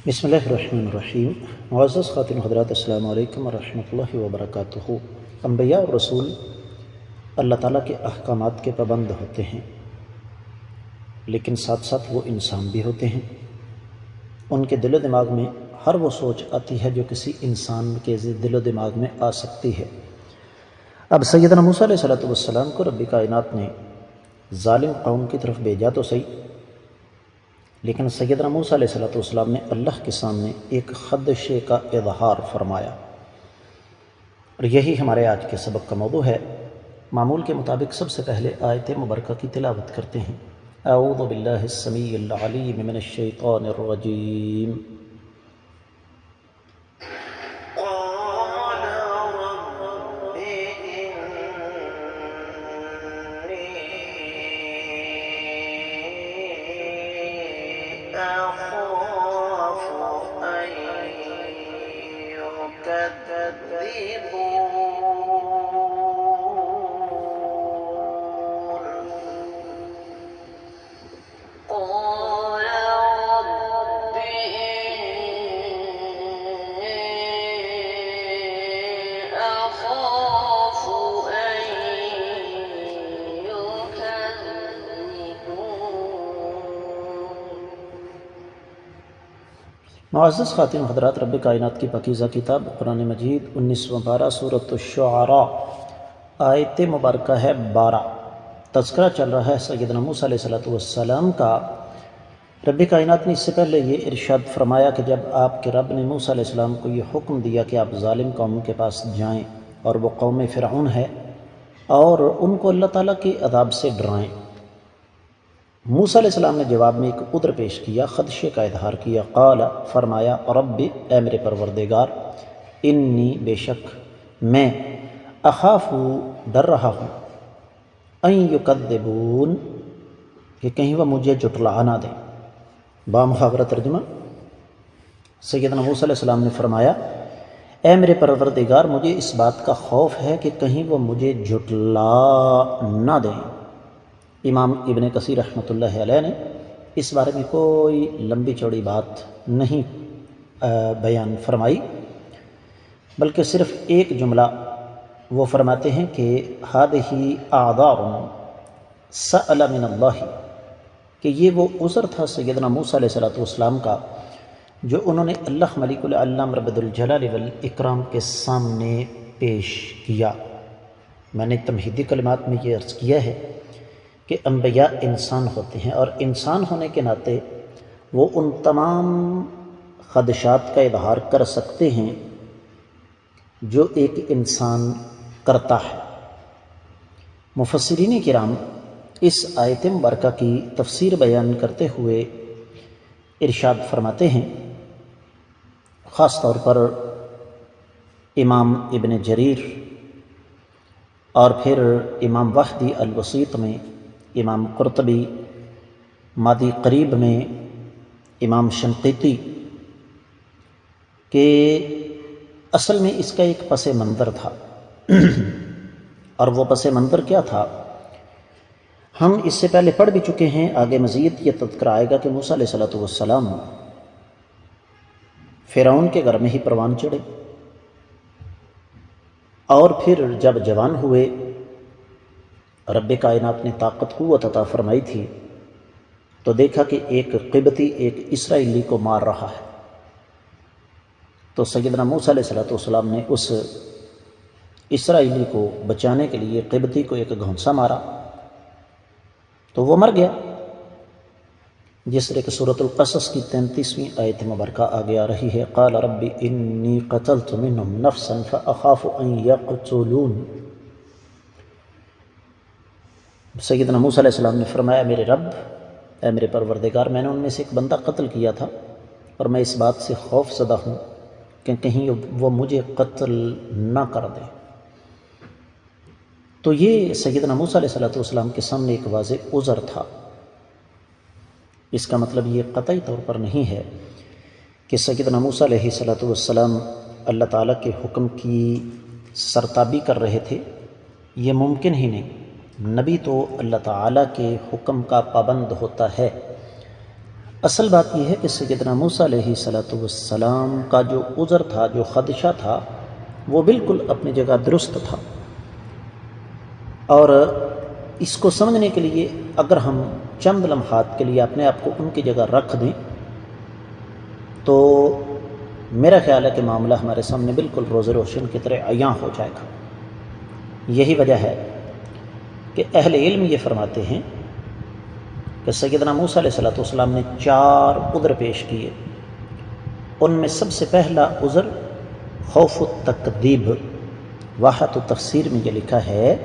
بسم اللہ الرحمن الرحیم۔ معزز خواتین حضرات، السلام علیکم ورحمۃ اللہ وبرکاتہ۔ انبیاء اور رسول اللہ تعالیٰ کے احکامات کے پابند ہوتے ہیں، لیکن ساتھ ساتھ وہ انسان بھی ہوتے ہیں۔ ان کے دل و دماغ میں ہر وہ سوچ آتی ہے جو کسی انسان کے دل و دماغ میں آ سکتی ہے۔ اب سیدنا موسیٰ علیہ السلام کو رب کائنات نے ظالم قوم کی طرف بھیجا تو صحیح، لیکن سیدنا موسیٰ علیہ السلام نے اللہ کے سامنے ایک خدشے کا اظہار فرمایا، اور یہی ہمارے آج کے سبق کا موضوع ہے۔ معمول کے مطابق سب سے پہلے آیت مبارکہ کی تلاوت کرتے ہیں۔ اعوذ باللہ السمیع العلیم من الشیطان الرجیم۔ معزز خواتین حضرات، رب کائنات کی پاکیزہ کتاب قرآن مجید 19واں پارہ سورۃ الشعراء، آیت مبارکہ ہے 12۔ تذکرہ چل رہا ہے سیدنا موسیٰ علیہ السلام کا۔ رب کائنات نے اس سے پہلے یہ ارشاد فرمایا کہ جب آپ کے رب نے موسیٰ علیہ السلام کو یہ حکم دیا کہ آپ ظالم قوم کے پاس جائیں، اور وہ قوم فرعون ہے، اور ان کو اللہ تعالیٰ کے عذاب سے ڈرائیں، موسیٰ علیہ السلام نے جواب میں ایک عذر پیش کیا، خدشے کا اظہار کیا۔ قال، فرمایا، رب، اے میرے پروردگار، انی، بے شک میں، اخاف، ڈر رہا ہوں، ان یکذبون، کہ کہیں وہ مجھے جھٹلا نہ دیں۔ بامحاورہ ترجمہ، سیدنا موسیٰ علیہ السلام نے فرمایا، اے میرے پروردگار، مجھے اس بات کا خوف ہے کہ کہیں وہ مجھے جھٹلا نہ دیں۔ امام ابن کثیر رحمۃ اللہ علیہ نے اس بارے میں کوئی لمبی چوڑی بات نہیں بیان فرمائی، بلکہ صرف ایک جملہ وہ فرماتے ہیں کہ ہذہ اعذار سأل من اللہ، کہ یہ وہ عذر تھا سیدنا موسیٰ علیہ السلام کا جو انہوں نے اللہ ملک العلام رب الجلال والاکرام کے سامنے پیش کیا۔ میں نے تمہیدی کلمات میں یہ عرض کیا ہے کہ انبیاء انسان ہوتے ہیں، اور انسان ہونے کے ناطے وہ ان تمام خدشات کا اظہار کر سکتے ہیں جو ایک انسان کرتا ہے۔ مفسرین کرام اس آیت مبارکہ کی تفسیر بیان کرتے ہوئے ارشاد فرماتے ہیں، خاص طور پر امام ابن جریر اور پھر امام وحدی الوسیط میں، امام قرطبی مادی قریب میں، امام شنقیطی، کہ اصل میں اس کا ایک پس منظر تھا، اور وہ پس منظر کیا تھا ہم اس سے پہلے پڑھ بھی چکے ہیں۔ آگے مزید یہ تذکرہ آئے گا کہ موسیٰ علیہ السلام فرعون کے گھر میں ہی پروان چڑھے، اور پھر جب جوان ہوئے، رب کائنات نے طاقت قوت عطا فرمائی تھی، تو دیکھا کہ ایک قبطی ایک اسرائیلی کو مار رہا ہے، تو سیدنا موسیٰ علیہ السلام نے اس اسرائیلی کو بچانے کے لیے قبطی کو ایک گھونسا مارا، تو وہ مر گیا، جس طرح کہ سورۃ القصص کی 33ویں آیت مبارکہ آگے آ رہی ہے۔ قال رب انی قتلت منہم نفسا فاخاف ان یقتلون۔ سیدنا موسیٰ علیہ السلام نے فرمایا، میرے رب، اے میرے پروردگار، میں نے ان میں سے ایک بندہ قتل کیا تھا، اور میں اس بات سے خوف زدہ ہوں کہ کہیں وہ مجھے قتل نہ کر دے۔ تو یہ سیدنا موسیٰ علیہ السلام کے سامنے ایک واضح عذر تھا۔ اس کا مطلب یہ قطعی طور پر نہیں ہے کہ سیدنا موسیٰ علیہ السلام اللہ تعالیٰ کے حکم کی سرتابی کر رہے تھے، یہ ممکن ہی نہیں۔ نبی تو اللہ تعالیٰ کے حکم کا پابند ہوتا ہے، اصل بات یہ ہے کہ سیدنا موسیٰ علیہ السلام کا جو عذر تھا، جو خدشہ تھا، وہ بالکل اپنی جگہ درست تھا، اور اس کو سمجھنے کے لیے اگر ہم چند لمحات کے لیے اپنے آپ کو ان کی جگہ رکھ دیں تو میرا خیال ہے کہ معاملہ ہمارے سامنے بالکل روز روشن کی طرح عیاں ہو جائے گا۔ یہی وجہ ہے کہ اہل علم یہ فرماتے ہیں کہ سیدنا موسیٰ علیہ السلام نے 4 عذر پیش کیے۔ ان میں سب سے پہلا عذر خوف التکذیب۔ واحد تفسیر میں یہ لکھا ہے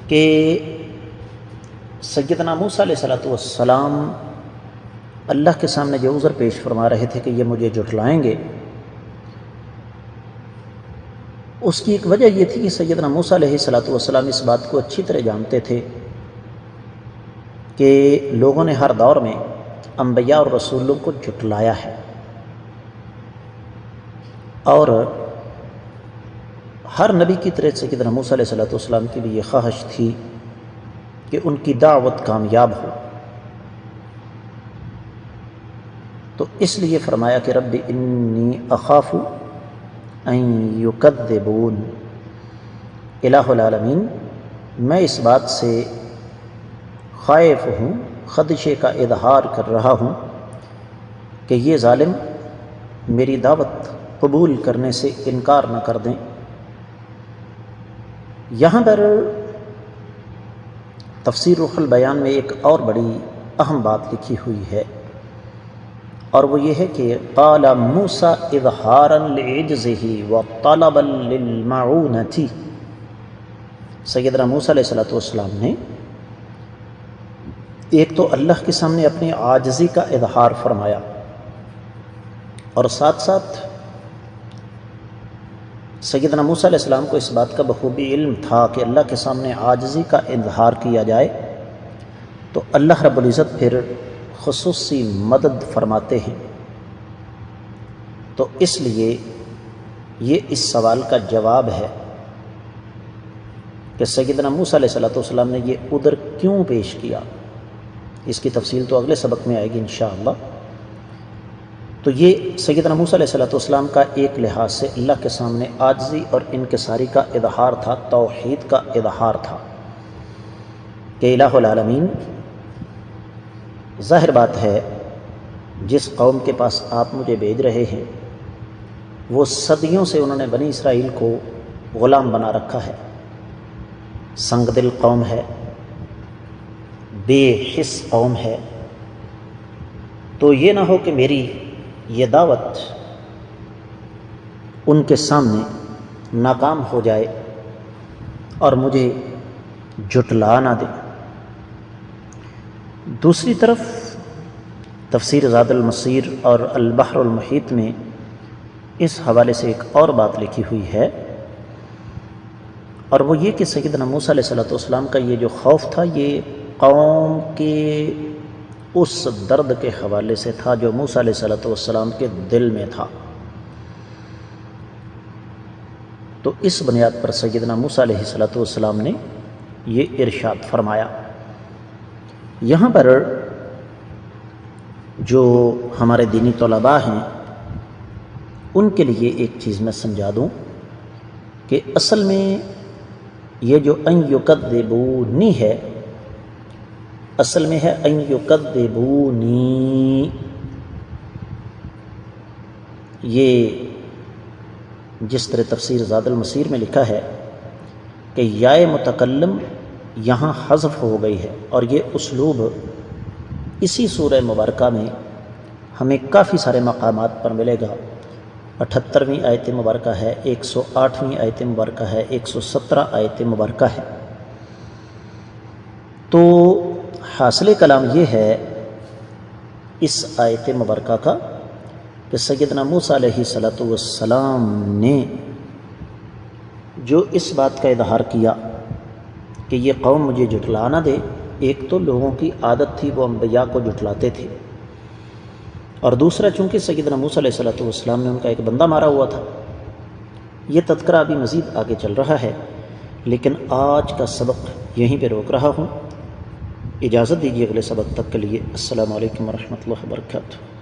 کہ سیدنا موسیٰ علیہ السلام اللہ کے سامنے جو عذر پیش فرما رہے تھے کہ یہ مجھے جھٹلائیں گے، اس کی ایک وجہ یہ تھی کہ سیدنا موسیٰ علیہ السلام اس بات کو اچھی طرح جانتے تھے کہ لوگوں نے ہر دور میں انبیاء اور رسولوں کو جھٹلایا ہے، اور ہر نبی کی طرح سیدنا موسیٰ علیہ السلام کی بھی یہ خواہش تھی کہ ان کی دعوت کامیاب ہو، تو اس لیے فرمایا کہ رب انی اخاف ان یکذبون۔ الہ العالمین، میں اس بات سے خائف ہوں، خدشے کا اظہار کر رہا ہوں کہ یہ ظالم میری دعوت قبول کرنے سے انکار نہ کر دیں۔ یہاں پر تفسیر روح البیان میں ایک اور بڑی اہم بات لکھی ہوئی ہے، اور وہ یہ ہے کہ قال موسیٰ اظہارا لعجزہ وطلبا للمعونۃ۔ سیدنا موسیٰ علیہ السلام نے ایک تو اللہ کے سامنے اپنی عاجزی کا اظہار فرمایا، اور ساتھ ساتھ سیدنا موسیٰ علیہ السلام کو اس بات کا بخوبی علم تھا کہ اللہ کے سامنے عاجزی کا اظہار کیا جائے تو اللہ رب العزت پھر خصوصی مدد فرماتے ہیں۔ تو اس لیے یہ اس سوال کا جواب ہے کہ سیدنا موسیٰ علیہ السلام نے یہ عذر کیوں پیش کیا۔ اس کی تفصیل تو اگلے سبق میں آئے گی انشاءاللہ۔ تو یہ سیدنا موسیٰ علیہ السلام کا ایک لحاظ سے اللہ کے سامنے عاجزی اور انکساری کا اظہار تھا، توحید کا اظہار تھا کہ الہ العالمین، ظاہر بات ہے جس قوم کے پاس آپ مجھے بھیج رہے ہیں وہ صدیوں سے انہوں نے بنی اسرائیل کو غلام بنا رکھا ہے، سنگ دل قوم ہے، بے حس قوم ہے، تو یہ نہ ہو کہ میری یہ دعوت ان کے سامنے ناکام ہو جائے اور مجھے جھٹلا نہ دے۔ دوسری طرف تفسیر زاد المسیر اور البحر المحیط میں اس حوالے سے ایک اور بات لکھی ہوئی ہے، اور وہ یہ کہ سیدنا موسیٰ علیہ السلام کا یہ جو خوف تھا یہ قوم کے اس درد کے حوالے سے تھا جو موسیٰ علیہ السلام کے دل میں تھا۔ تو اس بنیاد پر سیدنا موسیٰ علیہ السلام نے یہ ارشاد فرمایا۔ یہاں پر جو ہمارے دینی طلباء ہیں ان کے لیے ایک چیز میں سمجھا دوں کہ اصل میں یہ جو ان یکذبونی ہے، اصل میں ہے ان یکذبونی۔ یہ جس طرح تفسیر زاد المسیر میں لکھا ہے کہ یائے متکلم یہاں حذف ہو گئی ہے، اور یہ اسلوب اسی سورہ مبارکہ میں ہمیں کافی سارے مقامات پر ملے گا۔ 78ویں آیت مبارکہ ہے، 108ویں آیت مبارکہ ہے، 117 آیت مبارکہ ہے۔ تو حاصل کلام یہ ہے اس آیت مبارکہ کا کہ سیدنا موسیٰ علیہ السلام نے جو اس بات کا اظہار کیا کہ یہ قوم مجھے جھٹلا نہ دے، ایک تو لوگوں کی عادت تھی وہ انبیاء کو جھٹلاتے تھے، اور دوسرا چونکہ سیدنا موسیٰ علیہ السلام نے ان کا ایک بندہ مارا ہوا تھا۔ یہ تذکرہ ابھی مزید آگے چل رہا ہے، لیکن آج کا سبق یہیں پہ روک رہا ہوں۔ اجازت دیجیے اگلے سبق تک کے لیے۔ السلام علیکم ورحمۃ اللہ وبرکاتہ۔